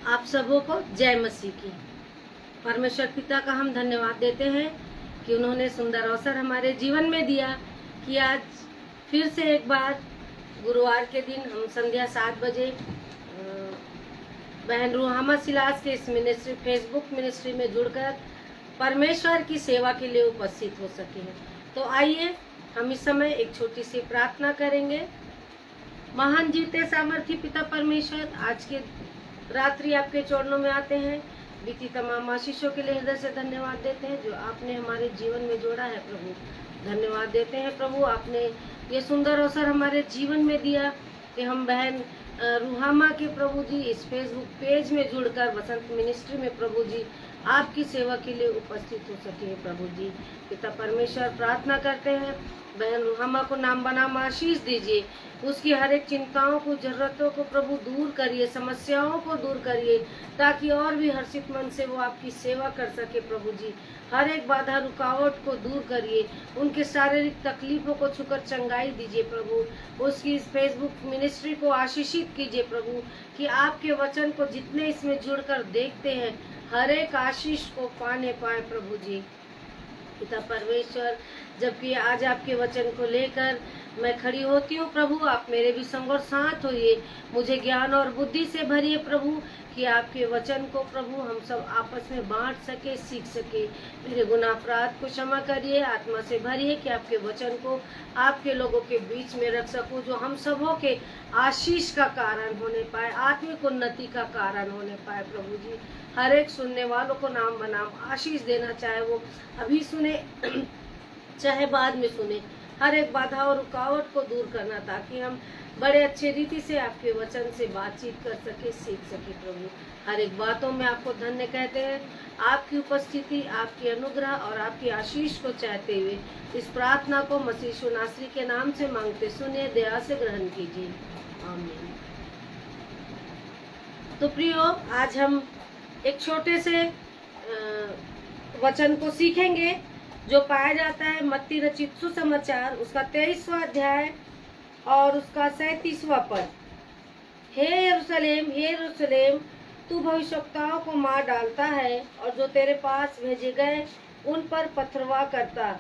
आप सबों को जय मसीह की। परमेश्वर पिता का हम धन्यवाद देते हैं कि उन्होंने सुंदर अवसर हमारे जीवन में दिया कि आज फिर से एक बार गुरुवार के दिन हम संध्या 7 बजे बहन रूहामा सिलास के इस मिनिस्ट्री फेसबुक मिनिस्ट्री में जुड़कर परमेश्वर की सेवा के लिए उपस्थित हो सके हैं। तो आइए हम इस समय एक छोटी सी प्रार्थना करेंगे। महान जीते सामर्थी पिता परमेश्वर, आज के रात्रि आपके चरणों में आते हैं। बीती तमाम आशीषों के लिए हृदय से धन्यवाद देते हैं जो आपने हमारे जीवन में जोड़ा है। प्रभु धन्यवाद देते हैं प्रभु, आपने ये सुंदर अवसर हमारे जीवन में दिया कि हम बहन रूहामा के प्रभु जी इस फेसबुक पेज में जुड़कर वसंत मिनिस्ट्री में प्रभु जी आपकी सेवा के लिए उपस्थित हो सके। प्रभु जी पिता परमेश्वर, प्रार्थना करते हैं बहन रूहामा को नाम बनाम आशीष दीजिए, उसकी हर एक चिंताओं को, जरूरतों को प्रभु दूर करिए, समस्याओं को दूर करिए, ताकि और भी हर्षित मन से वो आपकी सेवा कर सके। प्रभु जी हर एक बाधा रुकावट को दूर करिए, उनके शारीरिक तकलीफों को छूकर चंगाई दीजिए। प्रभु उसकी इस फेसबुक मिनिस्ट्री को आशीषित कीजिए प्रभु, कि आपके वचन को जितने इसमें जुड़कर देखते हैं हर एक आशीष को पाने पाए। प्रभु जी पिता परमेश्वर, जबकि आज आपके वचन को लेकर मैं खड़ी होती हूँ प्रभु, आप मेरे भी संग और साथ होइए, मुझे ज्ञान और बुद्धि से भरिए प्रभु, कि आपके वचन को प्रभु हम सब आपस में बांट सके, सीख सके। मेरे गुनाह अपराध को क्षमा करिए, आत्मा से भरिए कि आपके वचन को आपके लोगों के बीच में रख सकूं, जो हम सबों के आशीष का कारण होने पाए, आत्मिक उन्नति का कारण होने पाए। प्रभु जी हर एक सुनने वालों को नाम बनाम आशीष देना, चाहे वो अभी सुने चाहे बाद में सुने, हर एक बाधा और रुकावट को दूर करना, ताकि हम बड़े अच्छे रीति से आपके वचन से बातचीत कर सके, सीख सके। प्रभु हर एक बातों में आपको धन्य कहते हैं। आपकी उपस्थिति, आपकी अनुग्रह और आपकी आशीष को चाहते हुए इस प्रार्थना को मसीह यीशु नासरी के नाम से मांगते सुनिए, दया से ग्रहण कीजिए, आमीन। तो प्रियो, आज हम एक छोटे से वचन को सीखेंगे जो पाया जाता है मत्ती रचित सुसमाचार उसका 23वां अध्याय और उसका 37वां पद। हे यरूशलेम, हे यरूशलेम, तू भविष्यवक्ताओं को मार डालता है और जो तेरे पास भेजे गए उन पर पथरवाह करता।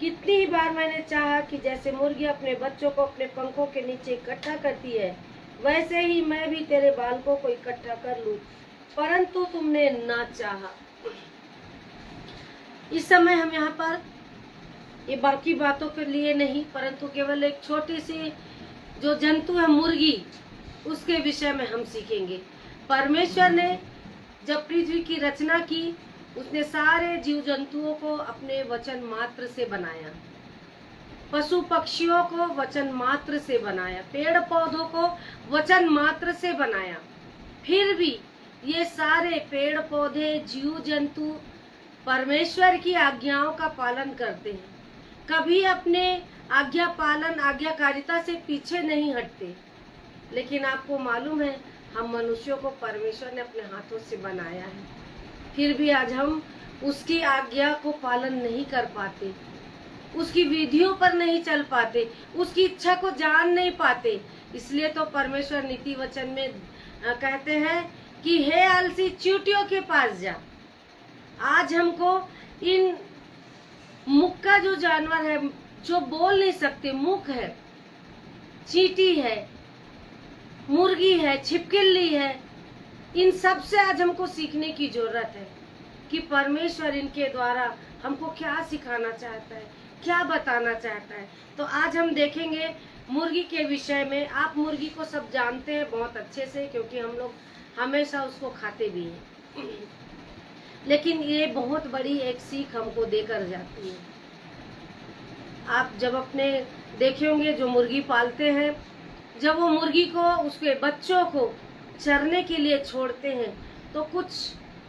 कितनी ही बार मैंने चाहा कि जैसे मुर्गी अपने बच्चों को अपने पंखों के नीचे इकट्ठा करती है, वैसे ही मैं भी तेरे बालकों को इकट्ठा कर लूं, परंतु तुमने ना चाहा। इस समय हम यहाँ पर ये बाकी बातों के लिए नहीं, परंतु केवल एक छोटी सी जो जंतु है मुर्गी, उसके विषय में हम सीखेंगे। परमेश्वर ने जब पृथ्वी की रचना की, उसने सारे जीव जंतुओं को अपने वचन मात्र से बनाया, पशु पक्षियों को वचन मात्र से बनाया, पेड़ पौधों को वचन मात्र से बनाया। फिर भी ये सारे पेड़ पौधे, जीव जंतु परमेश्वर की आज्ञाओं का पालन करते हैं, कभी अपने आज्ञा पालन, आज्ञाकारिता से पीछे नहीं हटते। लेकिन आपको मालूम है, हम मनुष्यों को परमेश्वर ने अपने हाथों से बनाया है, फिर भी आज हम उसकी आज्ञा को पालन नहीं कर पाते, उसकी विधियों पर नहीं चल पाते, उसकी इच्छा को जान नहीं पाते। इसलिए तो परमेश्वर नीति वचन में कहते हैं कि हे आलसी, चींटियों के पास जा। आज हमको इन मुक्का जो जानवर है, जो बोल नहीं सकते, मुख है, चींटी है, मुर्गी है, छिपकली है, इन सब से आज हमको सीखने की जरूरत है कि परमेश्वर इनके द्वारा हमको क्या सिखाना चाहता है, क्या बताना चाहता है। तो आज हम देखेंगे मुर्गी के विषय में। आप मुर्गी को सब जानते हैं बहुत अच्छे से, क्योंकि हम लोग हमेशा उसको खाते भी हैं, लेकिन ये बहुत बड़ी एक सीख हमको देकर जाती है। आप जब अपने देखे होंगे जो मुर्गी पालते हैं, जब वो मुर्गी को, उसके बच्चों को चरने के लिए छोड़ते हैं, तो कुछ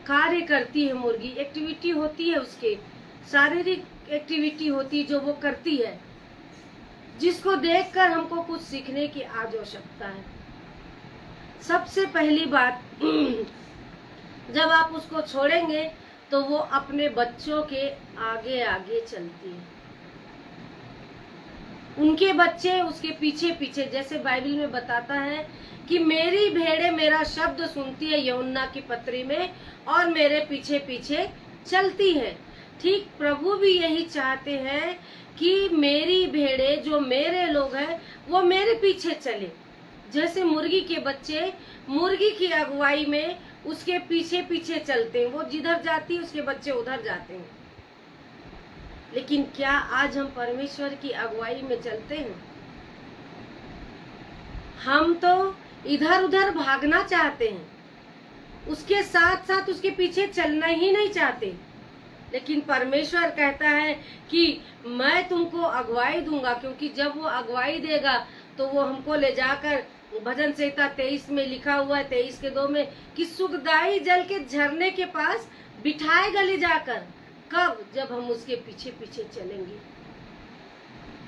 कार्य करती है मुर्गी, एक्टिविटी होती है, उसके शारीरिक एक्टिविटी होती है जो वो करती है, जिसको देखकर हमको कुछ सीखने की आज आवश्यकता है। सबसे पहली बात, जब आप उसको छोड़ेंगे तो वो अपने बच्चों के आगे आगे चलती है, उनके बच्चे उसके पीछे पीछे। जैसे बाइबल में बताता है कि मेरी भेड़ें मेरा शब्द सुनती है यूहन्ना की पत्री में और मेरे पीछे पीछे चलती है। ठीक प्रभु भी यही चाहते हैं कि मेरी भेड़ें, जो मेरे लोग हैं, वो मेरे पीछे चले। जैसे मुर्गी के बच्चे मुर्गी की अगुवाई में उसके पीछे पीछे चलते हैं, वो जिधर जाती है उसके बच्चे उधर जाते हैं। लेकिन क्या आज हम परमेश्वर की अगुवाई में चलते हैं? हम तो इधर उधर भागना चाहते हैं, उसके साथ साथ उसके पीछे चलना ही नहीं चाहते। लेकिन परमेश्वर कहता है कि मैं तुमको अगुवाई दूंगा, क्योंकि जब वो अगुवाई देगा तो वो हमको ले जाकर, भजन संहिता 23 में लिखा हुआ है 23:2 में, कि सुखदायी जल के झरने के पास बिठाएगा ले जाकर। कब? जब हम उसके पीछे पीछे चलेंगे।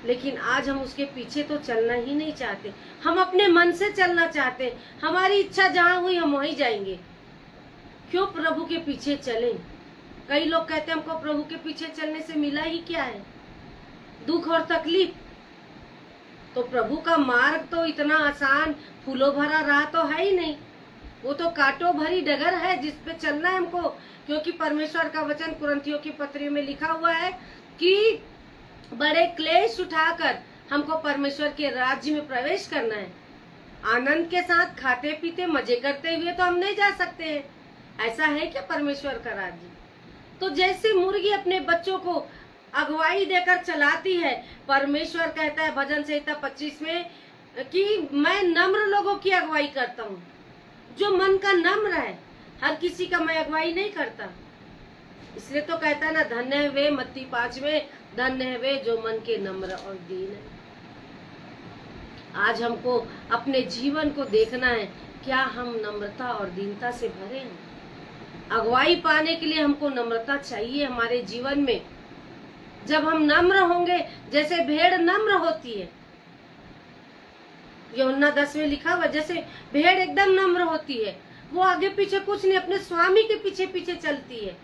लेकिन आज हम उसके पीछे तो चलना ही नहीं चाहते, हम अपने मन से चलना चाहते हैं। हमारी इच्छा जहाँ हुई हम वहीं जाएंगे। क्यों प्रभु के पीछे चलें? कई लोग कहते हैं हमको प्रभु के पीछे चलने से मिला ही क्या है? दुख और तकलीफ। तो प्रभु का मार्ग तो इतना आसान फूलों भरा राह तो है ही नहीं, वो तो कांटों भरी डगर है जिस पे चलना है हमको। क्योंकि परमेश्वर का वचन कुरिन्थियों की पत्री में लिखा हुआ है कि बड़े क्लेश उठाकर हमको परमेश्वर के राज्य में प्रवेश करना है। आनंद के साथ खाते पीते मजे करते हुए तो हम नहीं जा सकते हैं। ऐसा है क्या परमेश्वर का राज्य? तो जैसे मुर्गी अपने बच्चों को अगुवाई देकर चलाती है, परमेश्वर कहता है भजन संहिता 25 में कि मैं नम्र लोगों की अगुवाई करता हूँ, जो मन का नम्र है। हर किसी का मैं अगुवाई नहीं करता। इसलिए तो कहता है ना, धन्य है वे, मत्ती 5 में, धन्य है वे जो मन के नम्र और दीन है। आज हमको अपने जीवन को देखना है, क्या हम नम्रता और दीनता से भरे हैं? अगुवाई पाने के लिए हमको नम्रता चाहिए हमारे जीवन में। जब हम नम्र होंगे, जैसे भेड़ नम्र होती है, यूहन्ना 10 में लिखा हुआ, जैसे भेड़ एकदम नम्र होती है, वो आगे पीछे कुछ नहीं, अपने स्वामी के पीछे पीछे चलती है,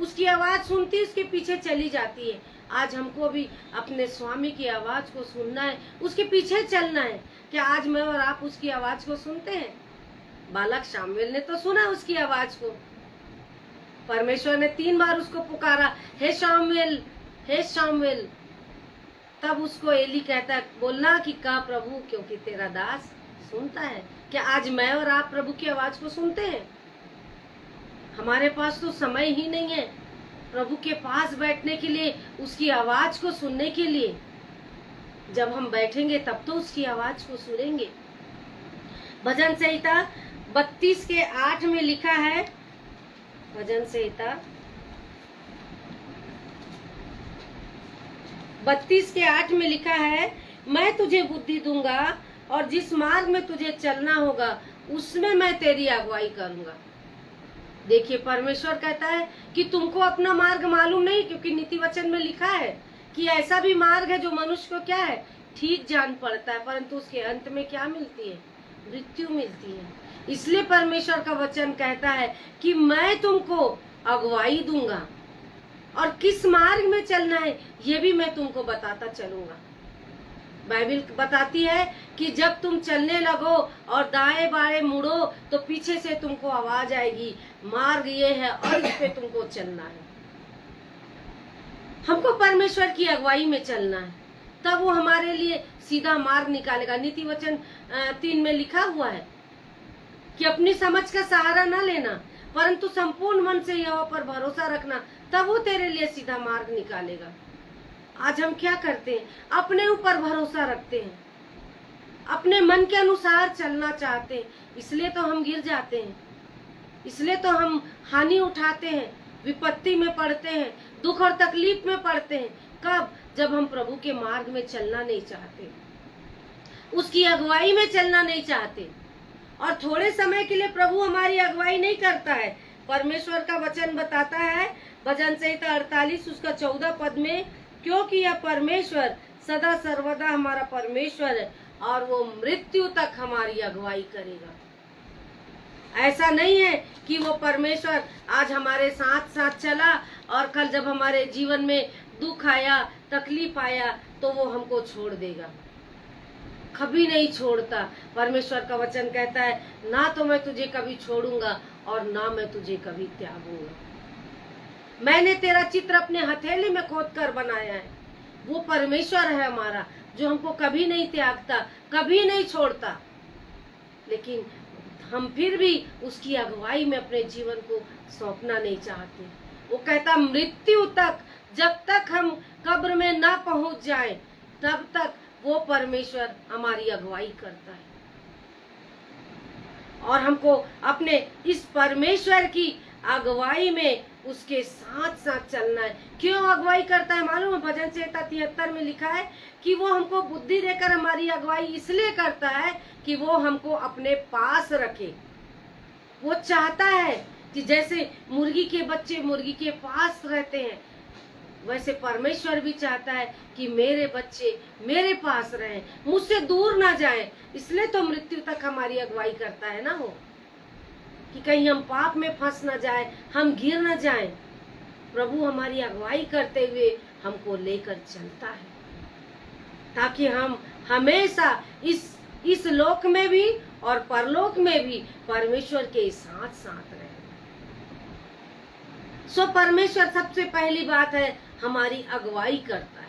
उसकी आवाज सुनती, उसके पीछे चली जाती है। आज हमको भी अपने स्वामी की आवाज को सुनना है, उसके पीछे चलना है। क्या आज मैं और आप उसकी आवाज को सुनते हैं? बालक शामुएल ने तो सुना उसकी आवाज को। परमेश्वर ने 3 बार उसको पुकारा, हे शामुएल, हे शामुएल। तब उसको एली कहता है, बोलना कि का प्रभु, क्योंकि तेरा दास सुनता है। क्या आज मैं और आप प्रभु की आवाज को सुनते हैं? हमारे पास तो समय ही नहीं है प्रभु के पास बैठने के लिए, उसकी आवाज को सुनने के लिए। जब हम बैठेंगे तब तो उसकी आवाज को सुनेंगे। भजन संहिता 32:8 में लिखा है, भजन संहिता 32:8 में लिखा है, मैं तुझे बुद्धि दूंगा और जिस मार्ग में तुझे चलना होगा उसमें मैं तेरी अगुवाई करूंगा। देखिए, परमेश्वर कहता है कि तुमको अपना मार्ग मालूम नहीं, क्योंकि नीति वचन में लिखा है कि ऐसा भी मार्ग है जो मनुष्य को क्या है, ठीक जान पड़ता है, परंतु उसके अंत में क्या मिलती है? मृत्यु मिलती है। इसलिए परमेश्वर का वचन कहता है कि मैं तुमको अगुवाई दूंगा और किस मार्ग में चलना है ये भी मैं तुमको बताता चलूंगा। बाइबल बताती है कि जब तुम चलने लगो और दाएं बाएं मुड़ो तो पीछे से तुमको आवाज आएगी, मार्ग ये है और इस पे तुमको चलना है। हमको परमेश्वर की अगुवाई में चलना है, तब वो हमारे लिए सीधा मार्ग निकालेगा। नीति वचन 3 में लिखा हुआ है कि अपनी समझ का सहारा न लेना, परंतु संपूर्ण मन से यहोवा पर भरोसा रखना, तब वो तेरे लिए सीधा मार्ग निकालेगा। आज हम क्या करते हैं? अपने ऊपर भरोसा रखते हैं, अपने मन के अनुसार चलना चाहते हैं, इसलिए तो हम गिर जाते हैं, इसलिए तो हम हानि उठाते हैं, विपत्ति में पड़ते हैं, दुख और तकलीफ में पड़ते हैं। कब? जब हम प्रभु के मार्ग में चलना नहीं चाहते, उसकी अगुवाई में चलना नहीं चाहते। और थोड़े समय के लिए प्रभु हमारी अगुवाई नहीं करता है। परमेश्वर का वचन बताता है भजन संहिता 48 उसका 14 पद में, क्योंकि यह परमेश्वर सदा सर्वदा हमारा परमेश्वर है और वो मृत्यु तक हमारी अगुवाई करेगा। ऐसा नहीं है कि वो परमेश्वर आज हमारे साथ साथ चला और कल जब हमारे जीवन में दुख आया, तकलीफ आया तो वो हमको छोड़ देगा। कभी नहीं छोड़ता। परमेश्वर का वचन कहता है, ना तो मैं तुझे कभी छोड़ूंगा और ना मैं तुझे कभी त्यागूंगा। मैंने तेरा चित्र अपने हथेली में खोद कर बनाया है। वो परमेश्वर है हमारा, जो हमको कभी नहीं त्यागता, कभी नहीं छोड़ता। लेकिन हम फिर भी उसकी अगुवाई में अपने जीवन को सौंपना नहीं चाहते। वो कहता, मृत्यु तक, जब तक हम कब्र में ना पहुंच जाए, तब तक वो परमेश्वर हमारी अगुवाई करता है। और हमको अपने इस परमेश्वर की अगुवाई में उसके साथ साथ चलना है। क्यों अगुवाई करता है मालूम है? भजन संहिता 73 में लिखा है कि वो हमको बुद्धि देकर हमारी अगुवाई इसलिए करता है कि वो हमको अपने पास रखे। वो चाहता है कि जैसे मुर्गी के बच्चे मुर्गी के पास रहते हैं, वैसे परमेश्वर भी चाहता है कि मेरे बच्चे मेरे पास रहें, मुझसे दूर ना जाएं। इसलिए तो मृत्यु तक हमारी अगुवाई करता है ना वो, कि कहीं हम पाप में फंस ना जाए, हम गिर ना जाएं। प्रभु हमारी अगुवाई करते हुए हमको लेकर चलता है, ताकि हम हमेशा इस लोक में भी और परलोक में भी परमेश्वर के साथ साथ रहें। सो परमेश्वर सबसे पहली बात है, हमारी अगुवाई करता है।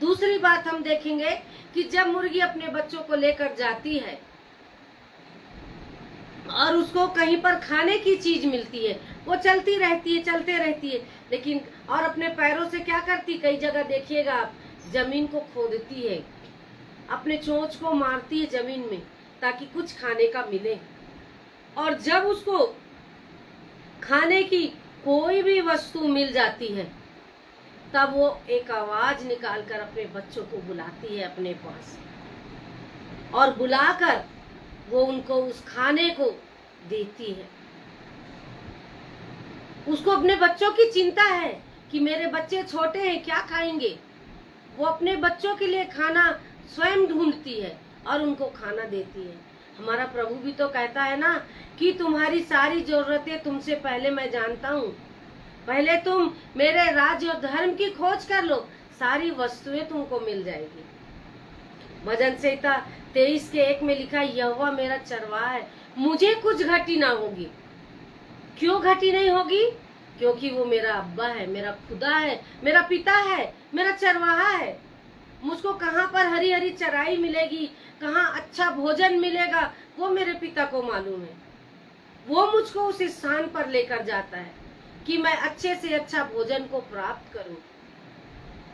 दूसरी बात हम देखेंगे कि जब मुर्गी अपने बच्चों को लेकर जाती है और उसको कहीं पर खाने की चीज मिलती है, वो चलती रहती है, चलते रहती है, लेकिन और अपने पैरों से क्या करती, कई जगह देखिएगा आप, जमीन को खोदती है, अपने चोंच को मारती है जमीन में ताकि कुछ खाने का मिले। और जब उसको खाने की कोई भी वस्तु मिल जाती है, तब वो एक आवाज निकालकर अपने बच्चों को बुलाती है अपने पास, और बुलाकर वो उनको उस खाने को देती है। उसको अपने बच्चों की चिंता है कि मेरे बच्चे छोटे हैं, क्या खाएंगे। वो अपने बच्चों के लिए खाना स्वयं ढूंढती है और उनको खाना देती है। हमारा प्रभु भी तो कहता है ना कि तुम्हारी सारी जरूरतें तुमसे पहले मैं जानता हूँ, पहले तुम मेरे राज्य और धर्म की खोज कर लो, सारी वस्तुएं तुमको मिल जाएगी। भजन संहिता 23:1 में लिखा, यहोवा मेरा चरवाहा है, मुझे कुछ घटी ना होगी। क्यों घटी नहीं होगी? क्योंकि वो मेरा अब्बा है, मेरा खुदा है, मेरा पिता है, मेरा चरवाहा है। मुझको कहाँ पर हरी हरी चराई मिलेगी, कहाँ अच्छा भोजन मिलेगा, वो मेरे पिता को मालूम है। वो मुझको उस स्थान पर लेकर जाता है कि मैं अच्छे से अच्छा भोजन को प्राप्त करूं।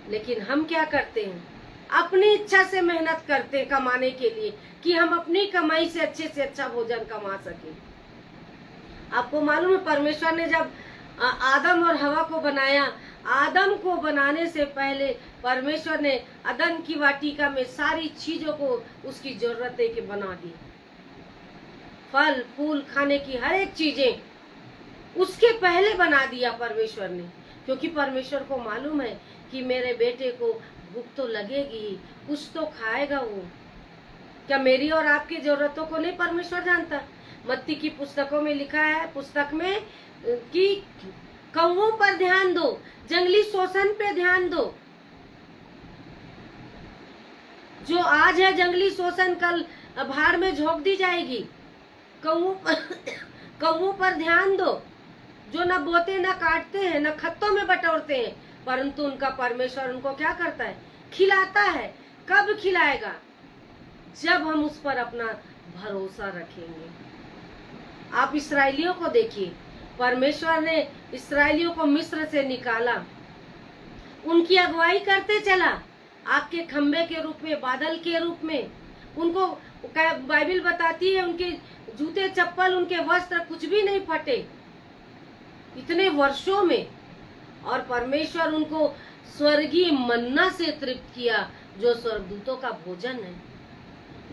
लेकिन हम क्या करते हैं? अपनी इच्छा से मेहनत करते हैं कमाने के लिए, कि हम अपनी कमाई से अच्छा भोजन कमा सकें। आपको मालूम है, परमेश्वर ने जब आदम और हवा को बनाया, आदम को बनाने से पहले परमेश्वर ने अदन की वाटिका में सारी चीजों को उसकी जरूरतें के बना दी। फल फूल खाने की हर एक चीजें उसके पहले बना दिया परमेश्वर ने, क्योंकि परमेश्वर को मालूम है कि मेरे बेटे को भूख तो लगेगी, कुछ तो खाएगा वो। क्या मेरी और आपकी जरूरतों को नहीं परमेश्वर जानता? मत्ती की पुस्तकों में लिखा है, पुस्तक में, कि कौवों पर ध्यान दो, जंगली शोषण पे ध्यान दो। जो आज है जंगली शोषण, कल भाड़ में झोंक दी जाएगी। कौवों पर ध्यान दो, जो न बोते न काटते हैं, न खत्तों में बटोरते हैं, परंतु उनका परमेश्वर उनको क्या करता है? खिलाता है। कब खिलाएगा? जब हम उस पर अपना भरोसा रखेंगे। आप इस्राएलियों को देखिए, परमेश्वर ने इस्राएलियों को मिस्र से निकाला, उनकी अगुवाई करते चला, आग के खंबे के रूप में, बादल के रूप में। उनको बाइबल बताती है उनके जूते चप्पल, उनके वस्त्र कुछ भी नहीं फटे इतने वर्षों में। और परमेश्वर उनको स्वर्गीय मन्ना से तृप्त किया, जो स्वर्गदूतों का भोजन है।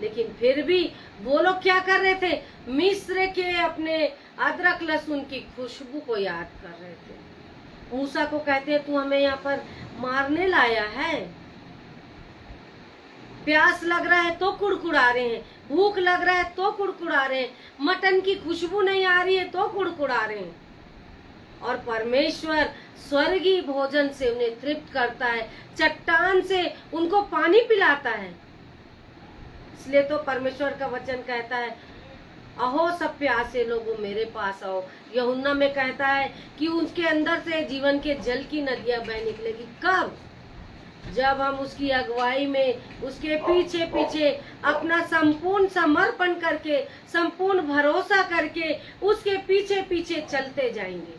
लेकिन फिर भी वो लोग क्या कर रहे थे? मिस्र के अपने अदरक लहसुन की खुशबू को याद कर रहे थे। मूसा को कहते हैं, तू हमें यहाँ पर मारने लाया है? प्यास लग रहा है तो कुड़कुड़ा रहे हैं, भूख लग रहा है तो कुड़कुड़ा रहे हैं, मटन की खुशबू नहीं आ रही है तो कुड़कुड़ा रहे हैं। और परमेश्वर स्वर्गीय भोजन से उन्हें तृप्त करता है, चट्टान से उनको पानी पिलाता है। इसलिए तो परमेश्वर का वचन कहता है, अहो सब प्यासे लोगों मेरे पास आओ। यूहन्ना में कहता है कि उसके अंदर से जीवन के जल की नदियां बह निकलेगी। कब? जब हम उसकी अगुवाई में उसके पीछे पीछे अपना संपूर्ण समर्पण करके, संपूर्ण भरोसा करके उसके पीछे पीछे चलते जाएंगे,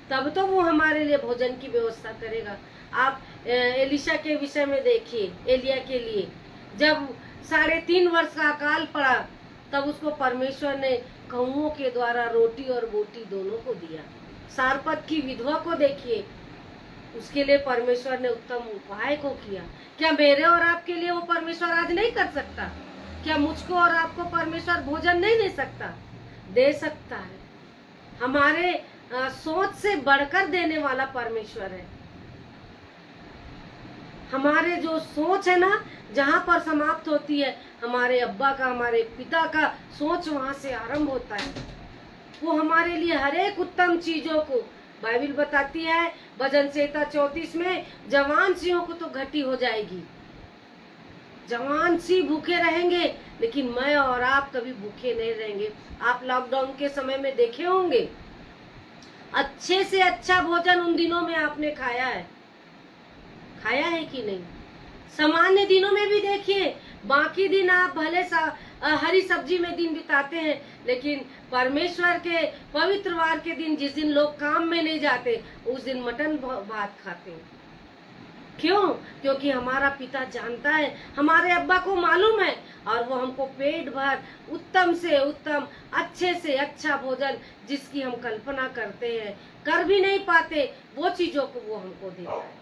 तब तो वो हमारे लिए भोजन की व्यवस्था करेगा। आप एलिशा के विषय में देखिए, एलिया के लिए जब 3.5 वर्ष का अकाल पड़ा, तब उसको परमेश्वर ने कौओं के द्वारा रोटी और बोटी दोनों को दिया। सारपत की विधवा को देखिए, उसके लिए परमेश्वर ने उत्तम उपाय को किया। क्या मेरे और आपके लिए वो परमेश्वर आज नहीं कर सकता? क्या मुझको और आपको परमेश्वर भोजन नहीं दे सकता? दे सकता है। हमारे सोच से बढ़कर देने वाला परमेश्वर है। हमारे जो सोच है ना, जहाँ पर समाप्त होती है हमारे अब्बा का, हमारे पिता का सोच, वहां से आरंभ होता है। वो हमारे लिए हर एक उत्तम चीजों को, बाइबल बताती है भजन संहिता 34 में, जवान सिंहों को तो घटी हो जाएगी, जवान सी भूखे रहेंगे, लेकिन मैं और आप कभी भूखे नहीं रहेंगे। आप लॉकडाउन के समय में देखे होंगे, अच्छे से अच्छा भोजन उन दिनों में आपने खाया है कि नहीं? सामान्य दिनों में भी देखिए, बाकी दिन आप भले हरी सब्जी में दिन बिताते हैं, लेकिन परमेश्वर के पवित्र वार के दिन, जिस दिन लोग काम में नहीं जाते, उस दिन मटन भात खाते हैं। क्यों? क्योंकि हमारा पिता जानता है, हमारे अब्बा को मालूम है, और वो हमको पेट भर उत्तम से उत्तम, अच्छे से अच्छा भोजन, जिसकी हम कल्पना करते हैं, कर भी नहीं पाते, वो चीजों को वो हमको देता है।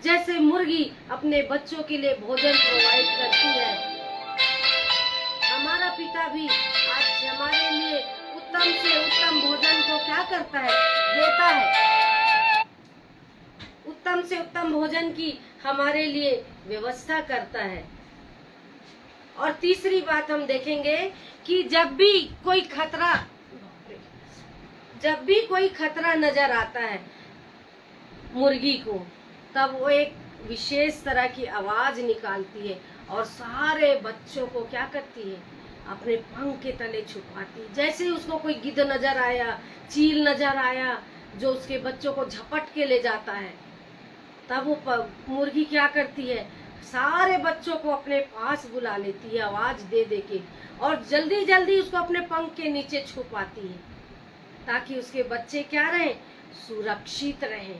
जैसे मुर्गी अपने बच्चों के लिए भोजन प्रोवाइड करती है, हमारा पिता भी आज हमारे लिए उत्तम से उत्तम भोजन को क्या करता है? देता है। उत्तम से उत्तम भोजन की हमारे लिए व्यवस्था करता है। और तीसरी बात हम देखेंगे कि जब भी कोई खतरा नजर आता है मुर्गी को, तब वो एक विशेष तरह की आवाज निकालती है और सारे बच्चों को क्या करती है? अपने पंख के तले छुपाती है। जैसे ही उसको कोई गिद्ध नजर आया, चील नजर आया, जो उसके बच्चों को झपट के ले जाता है, तब वो मुर्गी क्या करती है? सारे बच्चों को अपने पास बुला लेती है आवाज दे दे के, और जल्दी जल्दी उसको अपने पंख के नीचे छुपाती है, ताकि उसके बच्चे क्या रहें? सुरक्षित रहें,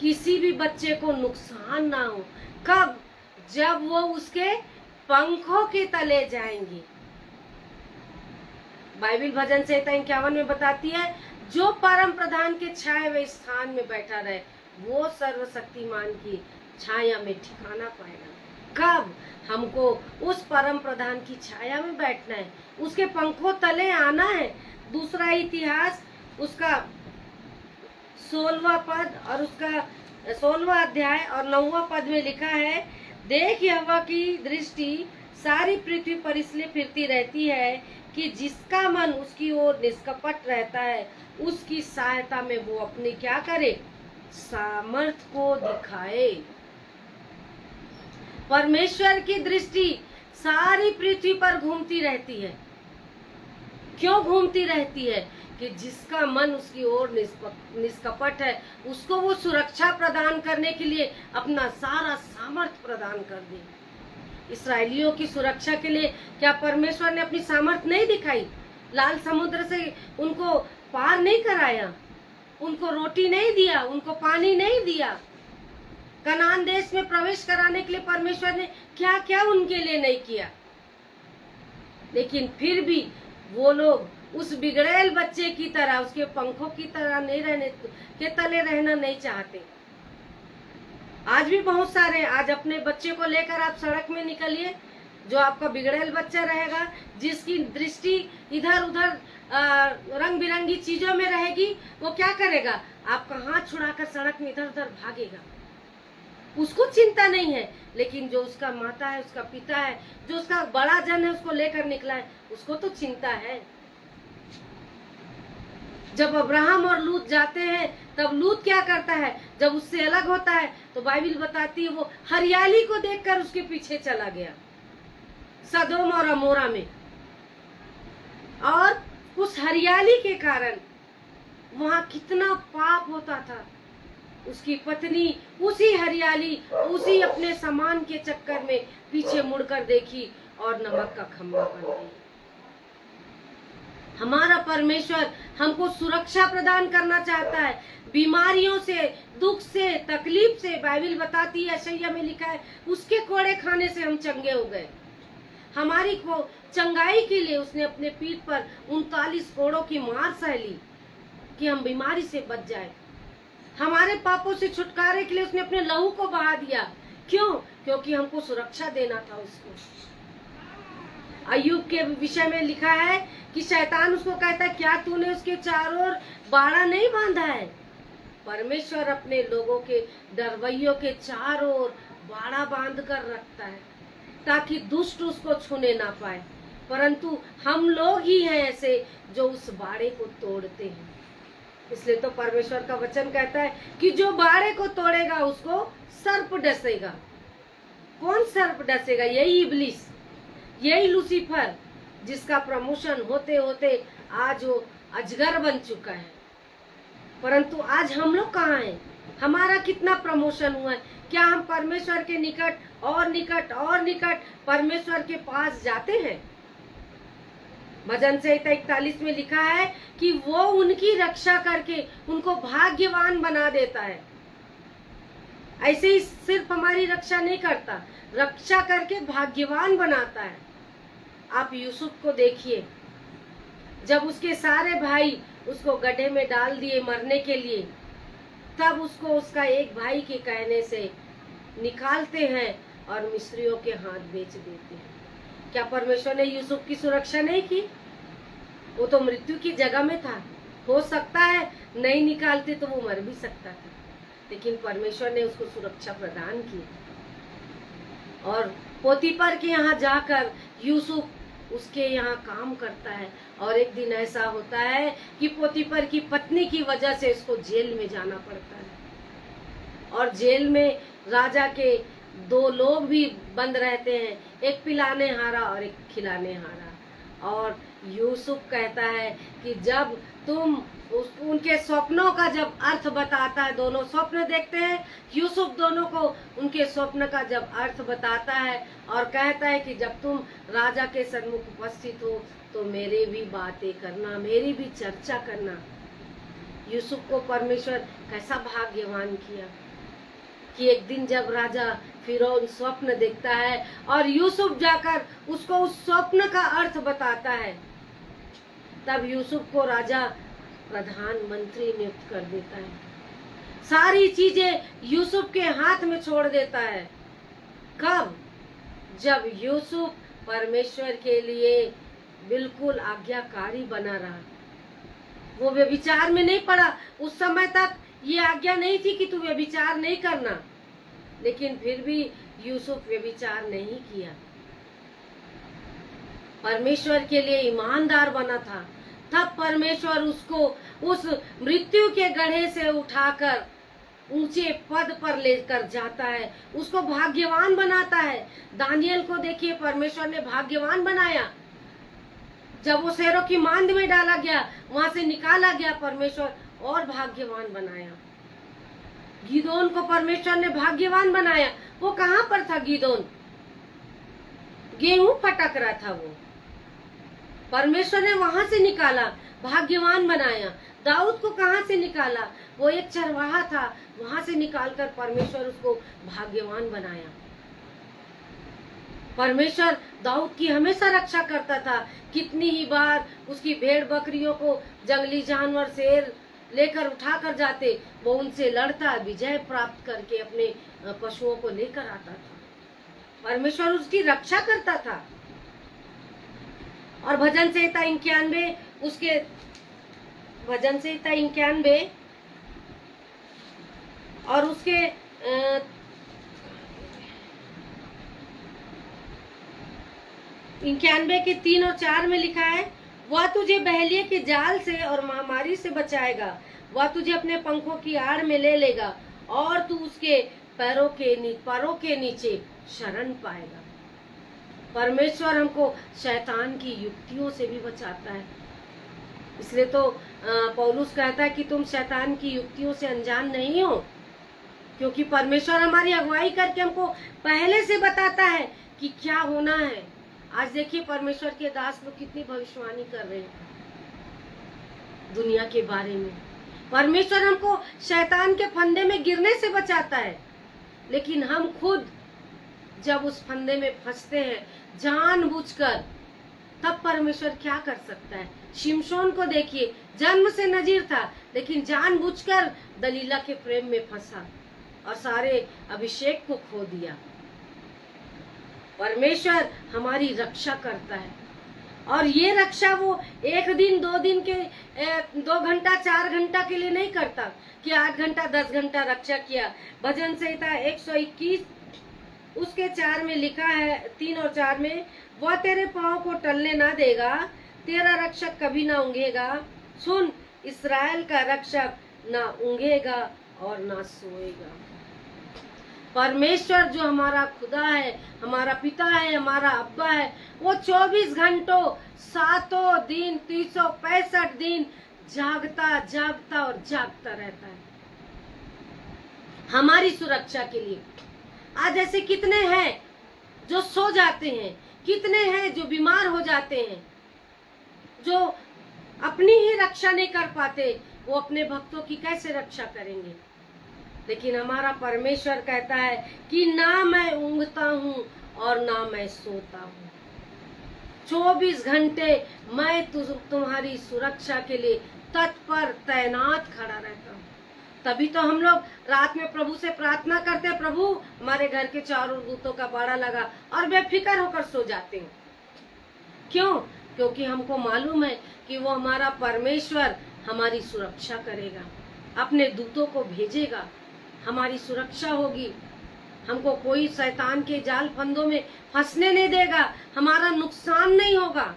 किसी भी बच्चे को नुकसान ना हो। कब? जब वो उसके पंखों के तले जाएंगे। बाइबल भजन संहिता 51 में बताती है, जो परम प्रधान के छाए हुए स्थान में बैठा रहे, वो सर्वशक्तिमान की छाया में ठिकाना पाएगा। कब? हमको उस परम प्रधान की छाया में बैठना है, उसके पंखों तले आना है। दूसरा इतिहास उसका 16वां पद और उसका 16वां अध्याय और 9वां पद में लिखा है, देख यहोवा की दृष्टि सारी पृथ्वी पर इसलिए फिरती रहती है कि जिसका मन उसकी ओर निष्कपट रहता है, उसकी सहायता में वो अपनी क्या करे? सामर्थ को दिखाए। परमेश्वर की दृष्टि सारी पृथ्वी पर घूमती रहती है। क्यों घूमती रहती है? कि जिसका मन उसकी ओर निष्कपट है, उसको वो सुरक्षा प्रदान करने के लिए अपना सारा सामर्थ प्रदान कर दे। इस्राएलियों की सुरक्षा के लिए क्या परमेश्वर ने अपनी सामर्थ नहीं दिखाई? लाल समुद्र से उनको पार नहीं कराया, उनको रोटी नहीं दिया, उनको पानी नहीं दिया। कनान देश में प्रवेश कराने के लिए परमेश्वर ने क्या क्या उनके लिए नहीं किया। लेकिन फिर भी वो लोग उस बिगड़ेल बच्चे की तरह, उसके पंखों की तरह नहीं रहने के तले रहना नहीं चाहते। आज भी बहुत सारे, आज अपने बच्चे को लेकर आप सड़क में निकलिए, जो आपका बिगड़ेल बच्चा रहेगा, जिसकी दृष्टि इधर उधर रंग बिरंगी चीजों में रहेगी, वो क्या करेगा? आपका हाथ छुड़ाकर सड़क में इधर उधर भागेगा। उसको चिंता नहीं है, लेकिन जो उसका माता है, उसका पिता है, जो उसका बड़ा जन है, उसको लेकर निकला है, उसको तो चिंता है। जब अब्राहम और लूत जाते हैं तब लूत क्या करता है, जब उससे अलग होता है तो बाइबल बताती है वो हरियाली को देखकर उसके पीछे चला गया सदोम और अमोरा में, और उस हरियाली के कारण वहां कितना पाप होता था। उसकी पत्नी उसी हरियाली, उसी अपने सामान के चक्कर में पीछे मुड़कर देखी और नमक का खंभा बन गई। हमारा परमेश्वर हमको सुरक्षा प्रदान करना चाहता है, बीमारियों से, दुख से, तकलीफ से। बाइबल बताती है, यशायाह में लिखा है, उसके कोड़े खाने से हम चंगे हो गए। हमारी को चंगाई के लिए उसने अपने पीठ पर 39 कोड़ों की मार सह ली कि हम बीमारी से बच जाए। हमारे पापों से छुटकारे के लिए उसने अपने लहू को बहा दिया। क्यों? क्योंकि हमको सुरक्षा देना था उसको। अय्यूब के विषय में लिखा है कि शैतान उसको कहता है, क्या तूने उसके चारों ओर बाड़ा नहीं बांधा है? परमेश्वर अपने लोगों के डरवैयों के चारों ओर बाड़ा बांध कर रखता है ताकि दुष्ट उसको छूने ना पाए। परंतु हम लोग ही हैं ऐसे जो उस बाड़े को तोड़ते हैं। इसलिए तो परमेश्वर का वचन कहता है कि जो बाड़े को तोड़ेगा उसको सर्प डसेगा। कौन सर्प डसेगा? यही इब्लिस, यही लूसीफर, जिसका प्रमोशन होते होते आज वो अजगर बन चुका है। परंतु आज हम लोग कहाँ हैं? हमारा कितना प्रमोशन हुआ है? क्या हम परमेश्वर के निकट और निकट और निकट परमेश्वर के पास जाते हैं? भजन संहिता 41 में लिखा है कि वो उनकी रक्षा करके उनको भाग्यवान बना देता है। ऐसे ही सिर्फ हमारी रक्षा नहीं करता, रक्षा करके भाग्यवान बनाता है। आप यूसुफ को देखिए, जब उसके सारे भाई उसको गड्ढे में डाल दिए मरने के लिए, तब उसको उसका एक भाई के कहने से निकालते हैं और मिस्रियों के हाथ बेच देते हैं। क्या परमेश्वर ने यूसुफ की सुरक्षा नहीं की? वो तो मृत्यु की जगह में था। हो सकता है नहीं निकालते तो वो मर भी सकता था, लेकिन परमेश्वर ने उसको सुरक्षा प्रदान की। और पोतीपर के यहाँ जाकर यूसुफ उसके यहाँ काम करता है, और एक दिन ऐसा होता है कि पोतीपर की पत्नी की वजह से उसको जेल में जाना पड़ता है। और जेल में राजा के 2 लोग भी बंद रहते हैं, एक पिलाने हारा और एक खिलाने हारा। और यूसुफ कहता है कि जब तुम उनके स्वप्नों का जब अर्थ बताता है, दोनों स्वप्न देखते हैं, यूसुफ दोनों को उनके स्वप्न का जब अर्थ बताता है और कहता है कि जब तुम राजा के सन्मुख उपस्थित हो तो मेरे भी बातें करना, मेरी भी चर्चा करना। यूसुफ को परमेश्वर कैसा भाग्यवान किया कि एक दिन जब राजा फिरौन स्वप्न देखता है और यूसुफ जाकर उसको उस स्वप्न का अर्थ बताता है, तब यूसुफ को राजा प्रधानमंत्री नियुक्त कर देता है। सारी चीजें यूसुफ के हाथ में छोड़ देता है। कब? जब यूसुफ परमेश्वर के लिए बिल्कुल आज्ञाकारी बना रहा। वो व्यभिचार में नहीं पड़ा। उस समय तक ये आज्ञा नहीं थी कि तू व्यभिचार नहीं करना, लेकिन फिर भी यूसुफ व्यभिचार नहीं किया। परमेश्वर के लिए ईमानदार बना था। तब परमेश्वर उसको उस मृत्यु के गड्ढे से उठाकर ऊंचे पद पर लेकर जाता है, उसको भाग्यवान बनाता है। दानियल को देखिए, परमेश्वर ने भाग्यवान बनाया। जब वो शेरों की मांद में डाला गया, वहां से निकाला गया, परमेश्वर और भाग्यवान बनाया। गिदोन को परमेश्वर ने भाग्यवान बनाया। वो कहाँ पर था गिदोन? गेहूं फटक रहा था वो, परमेश्वर ने वहां से निकाला, भाग्यवान बनाया। दाऊद को कहाँ से निकाला? वो एक चरवाहा था, वहां से निकालकर परमेश्वर उसको भाग्यवान बनाया। परमेश्वर दाऊद की हमेशा रक्षा करता था। कितनी ही बार उसकी भेड़ बकरियों को जंगली जानवर शेर लेकर उठा कर जाते, वो उनसे लड़ता, विजय प्राप्त करके अपने पशुओं को लेकर आता था। परमेश्वर उसकी रक्षा करता था। और भजन संहिता 91, उसके भजन संहिता 91 और उसके 91 के 3 और 4 में लिखा है, वह तुझे बहेलिये के जाल से और महामारी से बचाएगा। वह तुझे अपने पंखों की आड़ में ले लेगा और तू उसके पैरों के नीचे शरण पाएगा। परमेश्वर हमको शैतान की युक्तियों से भी बचाता है। इसलिए तो पौलुस कहता है कि तुम शैतान की युक्तियों से अनजान नहीं हो, क्योंकि परमेश्वर हमारी अगुवाई करके हमको पहले से बताता है कि क्या होना है। आज देखिए परमेश्वर के दास लोग कितनी भविष्यवाणी कर रहे हैं दुनिया के बारे में। परमेश्वर हमको शैतान के फंदे में गिरने से बचाता है, लेकिन हम खुद जब उस फंदे में फंसते हैं जानबूझकर, तब परमेश्वर क्या कर सकता है। शिमशोन को देखिए, जन्म से नजीर था, लेकिन जानबूझकर दलीला के प्रेम में फंसा और सारे अभिषेक को खो दिया। परमेश्वर हमारी रक्षा करता है, और ये रक्षा वो एक दिन 2 दिन के 2 घंटा 4 घंटा के लिए नहीं करता कि 8 घंटा 10 घंटा रक्षा किया। भजन संहिता 121 उसके 4 में लिखा है, 3 और 4 में, वह तेरे पाँव को टलने ना देगा, तेरा रक्षक कभी ना ऊँघेगा। सुन, इस्राएल का रक्षक ना ऊँघेगा और ना सोएगा। परमेश्वर जो हमारा खुदा है, हमारा पिता है, हमारा अब्बा है, वो 24 घंटों 7 दिन 365 दिन जागता जागता और जागता रहता है हमारी सुरक्षा के लिए। आज ऐसे कितने हैं जो सो जाते हैं, कितने हैं जो बीमार हो जाते हैं, जो अपनी ही रक्षा नहीं कर पाते, वो अपने भक्तों की कैसे रक्षा करेंगे। लेकिन हमारा परमेश्वर कहता है कि ना मैं ऊँघता हूँ और ना मैं सोता हूँ, 24 घंटे मैं तुम्हारी सुरक्षा के लिए तत्पर तैनात खड़ा रहता हूँ। तभी तो हम लोग रात में प्रभु से प्रार्थना करते हैं, प्रभु हमारे घर के चारों दूतों का बाड़ा लगा, और बेफिक्र होकर सो जाते हैं। क्यों? क्योंकि हमको मालूम है कि वो हमारा परमेश्वर हमारी सुरक्षा करेगा, अपने दूतों को भेजेगा, हमारी सुरक्षा होगी, हमको कोई शैतान के जाल फंदों में फंसने नहीं देगा, हमारा नुकसान नहीं होगा।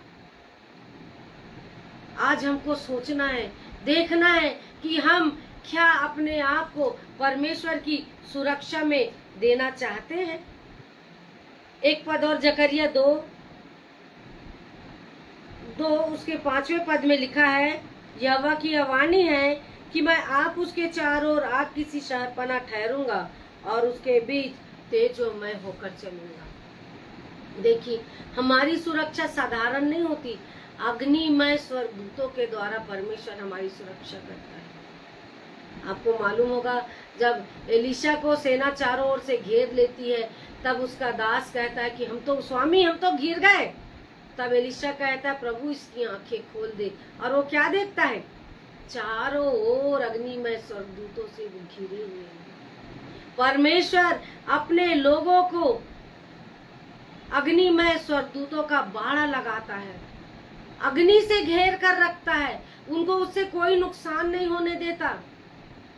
आज हमको सोचना है, देखना है कि हम क्या अपने आप को परमेश्वर की सुरक्षा में देना चाहते हैं। एक पद और, जकरिया 2 उसके 5वें पद में लिखा है, यहोवा की वाणी है कि मैं आप उसके चारों ओर आग किसी शहरपना ठहरूंगा और उसके बीच तेजोमय होकर चलूंगा। देखिए, हमारी सुरक्षा साधारण नहीं होती, अग्निमय स्वर्गदूतों के द्वारा परमेश्वर हमारी सुरक्षा करता है। आपको मालूम होगा, जब एलीशा को सेना चारों ओर से घेर लेती है, तब उसका दास कहता है कि हम तो स्वामी, हम तो घिर गए। तब एलीशा कहता है, प्रभु इसकी आंखें खोल दे, और वो क्या देखता है, चारों ओर अग्निमय स्वर्गदूतों से वो घिरे हुए हैं। परमेश्वर अपने लोगों को अग्निमय स्वर्गदूतों का बाड़ा लगाता है, अग्नि से घेर कर रखता है, उनको उससे कोई नुकसान नहीं होने देता,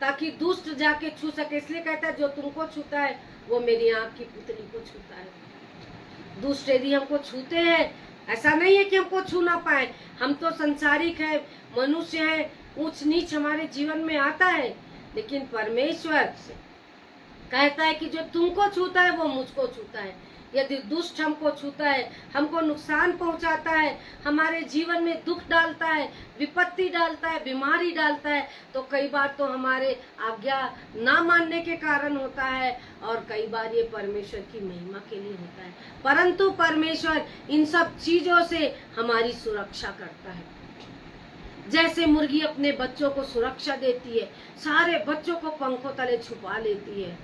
ताकि दुष्ट जाके छू सके। इसलिए कहता है, जो तुमको छूता है वो मेरी आंख की पुतली को छूता है। दुष्ट यदि हमको छूते हैं, ऐसा नहीं है कि हमको छू ना पाए, हम तो संसारिक है, मनुष्य है, ऊंच नीच हमारे जीवन में आता है, लेकिन परमेश्वर कहता है कि जो तुमको छूता है वो मुझको छूता है। यदि दुष्ट हमको छूता है, हमको नुकसान पहुंचाता है, हमारे जीवन में दुख डालता है, विपत्ति डालता है, बीमारी डालता है, तो कई बार तो हमारे आज्ञा ना मानने के कारण होता है, और कई बार ये परमेश्वर की महिमा के लिए होता है। परंतु परमेश्वर इन सब चीजों से हमारी सुरक्षा करता है। जैसे मुर्गी अपने बच्चों को सुरक्षा देती है, सारे बच्चों को पंखों तले छुपा लेती है,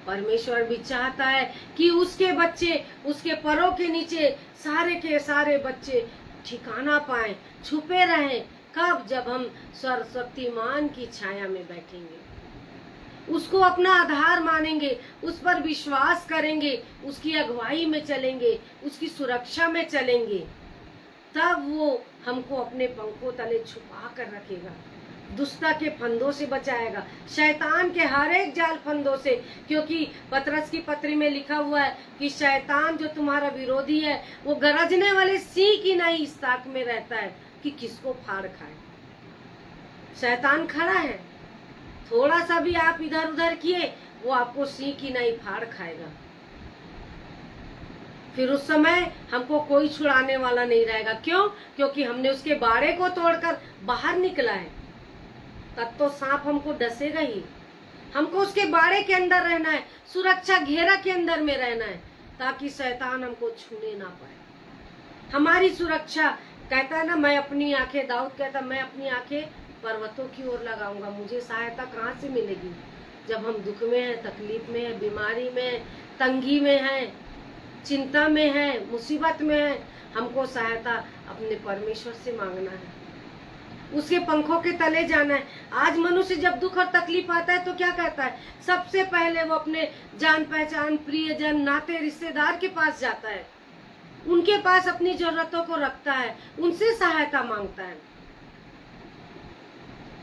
परमेश्वर भी चाहता है कि उसके बच्चे उसके परों के नीचे सारे के सारे बच्चे ठिकाना पाएं, छुपे रहें। कब? जब हम सर्वशक्तिमान की छाया में बैठेंगे, उसको अपना आधार मानेंगे, उस पर विश्वास करेंगे, उसकी अगुवाई में चलेंगे, उसकी सुरक्षा में चलेंगे, तब वो हमको अपने पंखों तले छुपा कर रखेगा। दुष्टता के फंदों से बचाएगा, शैतान के हर एक जाल फंदों से। क्योंकि पतरस की पत्री में लिखा हुआ है कि शैतान जो तुम्हारा विरोधी है वो गरजने वाले सिंह की नहीं इस ताक में रहता है कि किसको फाड़ खाए। शैतान खड़ा है, थोड़ा सा भी आप इधर उधर किए वो आपको सिंह की नहीं फाड़ खाएगा। फिर उस समय हमको कोई छुड़ाने वाला नहीं रहेगा। क्यों? क्योंकि हमने उसके बाड़े को तोड़कर बाहर निकला है। तब तो सांप हमको डसेगा ही। हमको उसके बाड़े के अंदर रहना है, सुरक्षा घेरा के अंदर में रहना है, ताकि शैतान हमको छूने ना पाए। हमारी सुरक्षा, कहता है ना, मैं अपनी आंखें, दाऊद कहता मैं अपनी आंखें पर्वतों की ओर लगाऊंगा। मुझे सहायता कहाँ से मिलेगी? जब हम दुख में हैं, तकलीफ में हैं, बीमारी में हैं, तंगी में हैं, चिंता में है, मुसीबत में है, हमको सहायता अपने परमेश्वर से मांगना है, उसके पंखों के तले जाना है। आज मनुष्य जब दुख और तकलीफ आता है तो क्या करता है? सबसे पहले वो अपने जान पहचान, प्रियजन, नाते रिश्तेदार के पास जाता है, उनके पास अपनी जरूरतों को रखता है, उनसे सहायता मांगता है।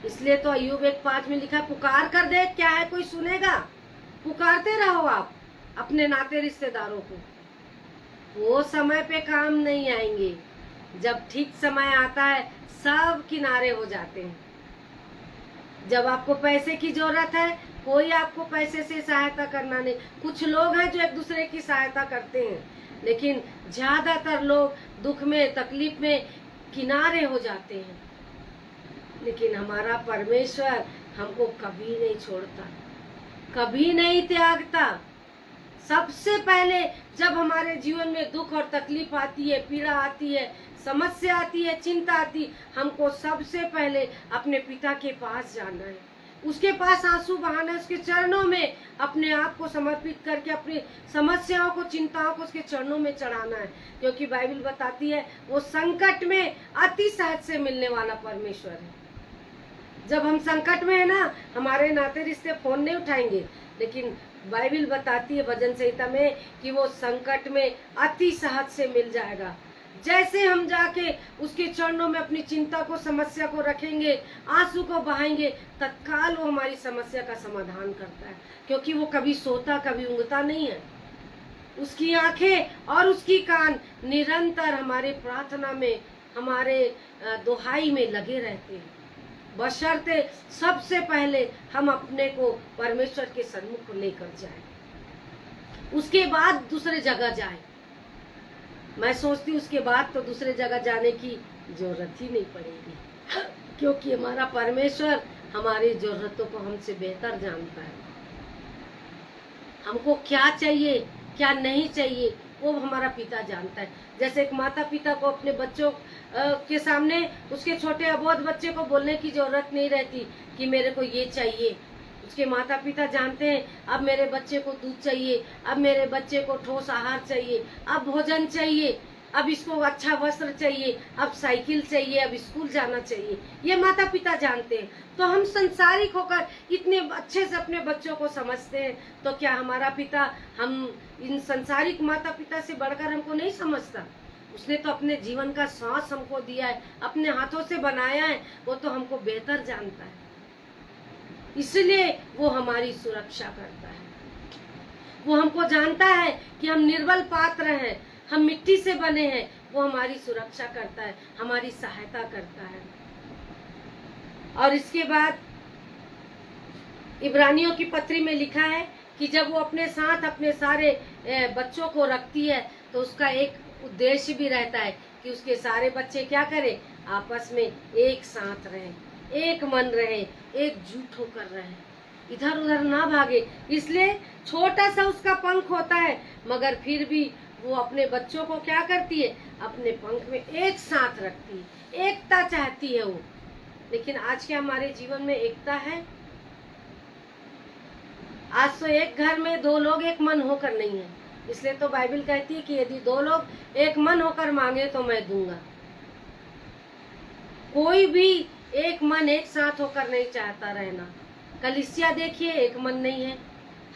इसलिए तो अय्यूब 1:5 में लिखा है, पुकार कर देख, क्या है कोई सुनेगा। पुकारते रहो आप अपने नाते रिश्तेदारों को। वो समय पे काम नहीं आएंगे, जब ठीक समय आता है सब किनारे हो जाते हैं। जब आपको पैसे की जरूरत है, कोई आपको पैसे से सहायता करना नहीं। कुछ लोग हैं जो एक दूसरे की सहायता करते हैं, लेकिन ज्यादातर लोग दुख में, तकलीफ में किनारे हो जाते हैं। लेकिन हमारा परमेश्वर हमको कभी नहीं छोड़ता, कभी नहीं त्यागता। सबसे पहले जब हमारे जीवन में दुख और तकलीफ आती है, पीड़ा आती है, समस्या आती है, चिंता आती, हमको सबसे पहले अपने पिता के पास जाना है, उसके पास आंसू बहाना है, उसके चरणों में अपने आप को समर्पित करके अपनी समस्याओं को, चिंताओं को उसके चरणों में चढ़ाना है। क्योंकि बाइबल बताती है वो संकट में अति सहज से मिलने वाला परमेश्वर है। जब हम संकट में है ना, हमारे नाते रिश्ते फोन नहीं उठाएंगे, लेकिन बाइबल बताती है भजन संहिता में कि वो संकट में अति सहज से मिल जाएगा। जैसे हम जाके उसके चरणों में अपनी चिंता को, समस्या को रखेंगे, आंसू को बहाएंगे, तत्काल वो हमारी समस्या का समाधान करता है। क्योंकि वो कभी सोता, कभी ऊँघता नहीं है। उसकी आंखें और उसकी कान निरंतर हमारे प्रार्थना में, हमारे दुहाई में लगे रहते हैं, बशर्ते सबसे पहले हम अपने को परमेश्वर के सन्मुख लेकर जाएं, उसके बाद दूसरे जगह जाएं। मैं सोचती हूँ उसके बाद तो दूसरे जगह जाने की जरूरत ही नहीं पड़ेगी, क्योंकि हमारा परमेश्वर हमारी जरूरतों को हमसे बेहतर जानता है। हमको क्या चाहिए, क्या नहीं चाहिए, वो हमारा पिता जानता है। जैसे एक माता पिता को अपने बच्चों के सामने उसके छोटे अबोध बच्चे को बोलने की जरूरत नहीं रहती कि मेरे को ये चाहिए। उसके माता पिता जानते हैं अब मेरे बच्चे को दूध चाहिए, अब मेरे बच्चे को ठोस आहार चाहिए, अब भोजन चाहिए, अब इसको अच्छा वस्त्र चाहिए, अब साइकिल चाहिए, अब स्कूल जाना चाहिए। ये माता पिता जानते हैं। तो हम संसारिक होकर इतने अच्छे से अपने बच्चों को समझते हैं, तो क्या हमारा पिता हम इन संसारिक माता पिता से बढ़कर हमको नहीं समझता? उसने तो अपने जीवन का सांस हमको दिया है, अपने हाथों से बनाया है, वो तो हमको बेहतर जानता है। इसलिए वो हमारी सुरक्षा करता है। वो हमको जानता है कि हम निर्बल पात्र हैं, हम मिट्टी से बने हैं। वो हमारी सुरक्षा करता है, हमारी सहायता करता है। और इसके बाद इब्रानियों की पत्री में लिखा है कि जब वो अपने साथ अपने सारे बच्चों को रखती है तो उसका एक उद्देश्य भी रहता है कि उसके सारे बच्चे क्या करें, आपस में एक साथ रहें, एक मन रहे, एकजुट होकर रहे, इधर उधर ना भागे। इसलिए छोटा सा उसका पंख होता है, मगर फिर भी वो अपने बच्चों को क्या करती है, अपने पंख में एक साथ रखती है, एकता चाहती है वो। लेकिन आज के हमारे जीवन में एकता है? आज तो एक घर में दो लोग एक मन होकर नहीं है। इसलिए तो बाइबल कहती है कि यदि दो लोग एक मन होकर मांगे तो मैं दूंगा। कोई भी एक मन एक साथ होकर नहीं चाहता रहना। कलीसिया देखिए, एक मन नहीं है,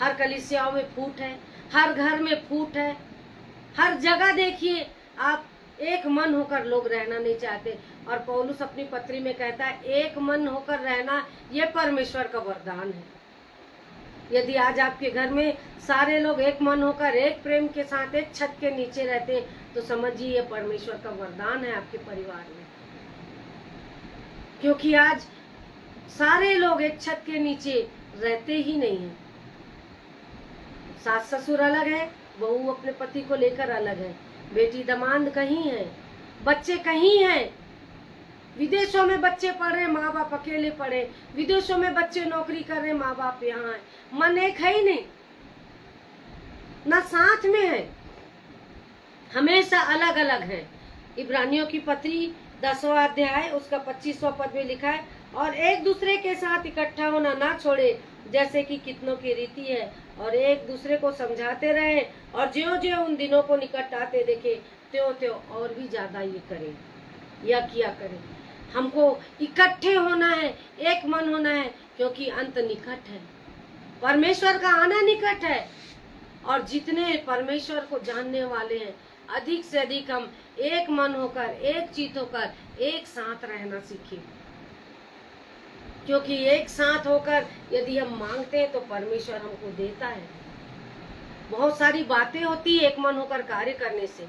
हर कलीसियाओं में फूट है, हर घर में फूट है, हर जगह देखिए आप एक मन होकर लोग रहना नहीं चाहते। और पौलुस अपनी पत्री में कहता है एक मन होकर रहना ये परमेश्वर का वरदान है। यदि आज आपके घर में सारे लोग एक मन होकर एक प्रेम के साथ एक छत के नीचे रहते हैं तो समझिए ये परमेश्वर का वरदान है आपके परिवार में। क्योंकि आज सारे लोग एक छत के नीचे रहते ही नहीं हैं। सास ससुर अलग है, बहू अपने पति को लेकर अलग है, बेटी दामाद कहीं है, बच्चे कहीं हैं। विदेशों में बच्चे पढ़ रहे, माँ बाप अकेले पढ़े, विदेशों में बच्चे नौकरी कर रहे, माँ बाप यहाँ है। मन एक है ही नहीं, ना साथ में है, हमेशा अलग अलग है। इब्रानियों की पत्री 10वां अध्याय उसका 25वां पद में लिखा है, और एक दूसरे के साथ इकट्ठा होना ना छोड़े जैसे कि कितनों की रीति है, और एक दूसरे को समझाते रहे, और ज्यों ज्यों उन दिनों को निकट आते देखे त्यों त्यों और भी ज्यादा ये करें या किया करें। हमको इकट्ठे होना है, एक मन होना है, क्योंकि अंत निकट है, परमेश्वर का आना निकट है। और जितने परमेश्वर को जानने वाले हैं अधिक से अधिक हम एक मन होकर एक चित्त होकर एक साथ रहना सीखें। क्योंकि एक साथ होकर यदि हम मांगते हैं तो परमेश्वर हमको देता है। बहुत सारी बातें होती है एक मन होकर कार्य करने से।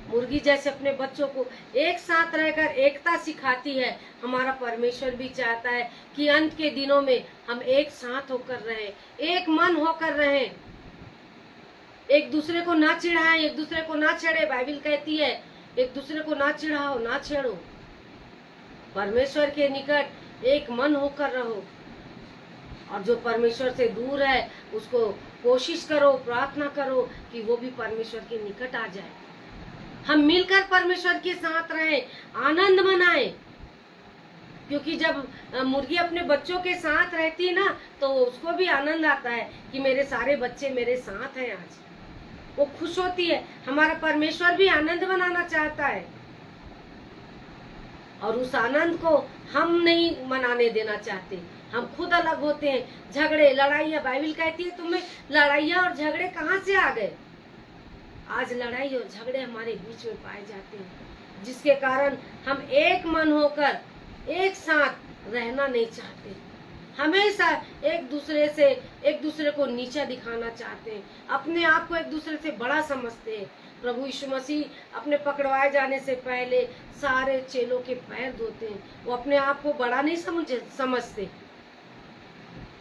मुर्गी जैसे अपने बच्चों को एक साथ रहकर एकता सिखाती है, हमारा परमेश्वर भी चाहता है कि अंत के दिनों में हम एक साथ होकर रहें, एक मन होकर रहें, एक दूसरे को ना चिढ़ाएं, एक दूसरे को ना छेड़े। बाइबल कहती है एक दूसरे को ना चिढ़ाओ, ना छेड़ो, परमेश्वर के निकट एक मन होकर रहो। और जो परमेश्वर से दूर है उसको कोशिश करो, प्रार्थना करो कि वो भी परमेश्वर के निकट आ जाए। हम मिलकर परमेश्वर के साथ रहें, आनंद मनाएं। क्योंकि जब मुर्गी अपने बच्चों के साथ रहती है ना तो उसको भी आनंद आता है कि मेरे सारे बच्चे मेरे साथ हैं आज, वो खुश होती है। हमारा परमेश्वर भी आनंद मनाना चाहता है और उस आनंद को हम नहीं मनाने देना चाहते। हम खुद अलग होते हैं, झगड़े लड़ाइयाँ, बाइबल कहती है तुम्हें लड़ाइयाँ और झगड़े कहाँ से आ गए। आज लड़ाई और झगड़े हमारे बीच में पाए जाते हैं, जिसके कारण हम एक मन होकर एक साथ रहना नहीं चाहते। हमेशा एक दूसरे को नीचा दिखाना चाहते हैं, अपने आप को एक दूसरे से बड़ा समझते हैं। प्रभु यीशु मसीह अपने पकड़वाए जाने से पहले सारे चेलों के पैर धोते हैं। वो अपने आप को बड़ा नहीं समझते,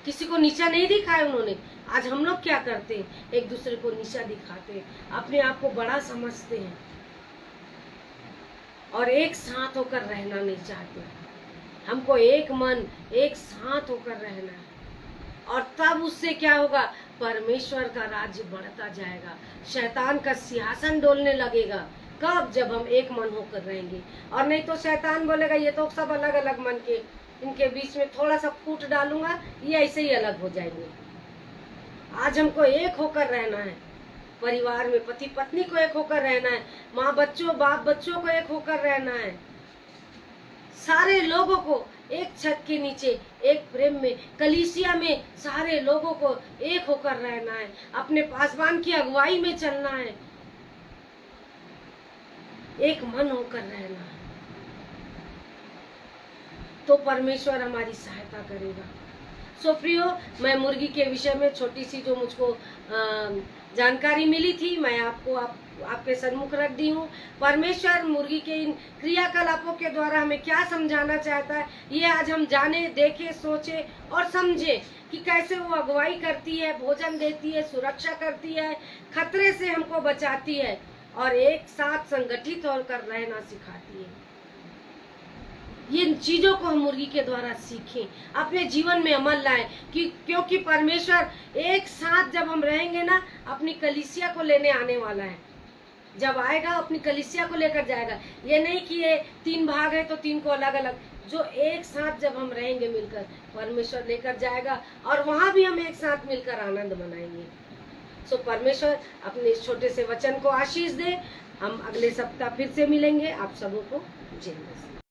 किसी को नीचा नहीं दिखाया उन्होंने। आज हम लोग क्या करते हैं, एक दूसरे को नीचा दिखाते हैं, अपने आप को बड़ा समझते हैं और एक साथ होकर रहना नहीं चाहते। हमको एक मन एक साथ होकर रहना है, और तब उससे क्या होगा, परमेश्वर का राज्य बढ़ता जाएगा, शैतान का सिंहासन डोलने लगेगा। कब? जब हम एक मन होकर रहेंगे। और नहीं तो शैतान बोलेगा ये तो सब अलग अलग मन के, इनके बीच में थोड़ा सा फूट डालूंगा, ये ऐसे ही अलग हो जाएंगे। आज हमको एक होकर रहना है, परिवार में पति पत्नी को एक होकर रहना है, माँ बच्चों बाप बच्चों को एक होकर रहना है, सारे लोगों को एक छत के नीचे एक प्रेम में, कलीसिया में सारे लोगों को एक होकर रहना है, अपने पासवान की अगुवाई में चलना है, एक मन होकर रहना है, तो परमेश्वर हमारी सहायता करेगा। सो प्रियो, मैं मुर्गी के विषय में छोटी सी जो मुझको जानकारी मिली थी मैं आपके सन्मुख रख दी हूँ। परमेश्वर मुर्गी के इन क्रियाकलापों के द्वारा हमें क्या समझाना चाहता है, ये आज हम जाने, देखें, सोचे और समझे कि कैसे वो अगुवाई करती है, भोजन देती है, सुरक्षा करती है, खतरे से हमको बचाती है और एक साथ संगठित होकर रहना सिखाती है। ये चीजों को हम मुर्गी के द्वारा सीखें, अपने जीवन में अमल लाएं, क्योंकि परमेश्वर एक साथ जब हम रहेंगे ना, अपनी कलीसिया को लेने आने वाला है। जब आएगा अपनी कलीसिया को लेकर जाएगा। ये नहीं कि ये 3 भाग है तो 3 को अलग अलग, जो एक साथ जब हम रहेंगे मिलकर, परमेश्वर लेकर जाएगा और वहां भी हम एक साथ मिलकर आनंद मनाएंगे। सो परमेश्वर अपने इस छोटे से वचन को आशीष दे। हम अगले सप्ताह फिर से मिलेंगे। आप सबों को जय मसीह।